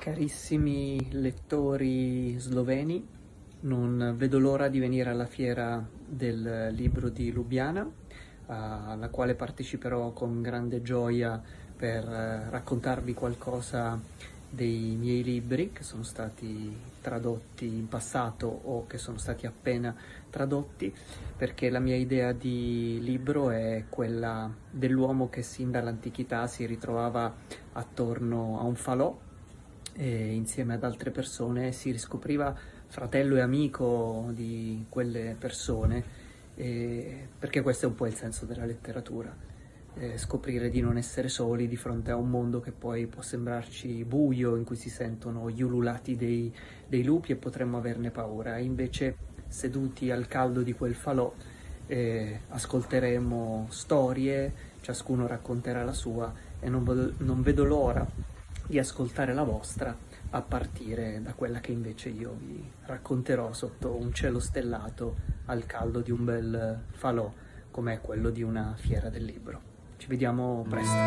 Carissimi lettori sloveni, non vedo l'ora di venire alla fiera del libro di Lubiana, alla quale parteciperò con grande gioia per raccontarvi qualcosa dei miei libri che sono stati tradotti in passato o che sono stati appena tradotti, perché la mia idea di libro è quella dell'uomo che sin dall'antichità si ritrovava attorno a un falò e insieme ad altre persone si riscopriva fratello e amico di quelle persone, perché questo è un po' il senso della letteratura, scoprire di non essere soli di fronte a un mondo che poi può sembrarci buio, in cui si sentono gli ululati dei lupi e potremmo averne paura, e invece seduti al caldo di quel falò ascolteremo storie, ciascuno racconterà la sua e non vedo l'ora di ascoltare la vostra, a partire da quella che invece io vi racconterò sotto un cielo stellato al caldo di un bel falò come è quello di una fiera del libro. Ci vediamo presto.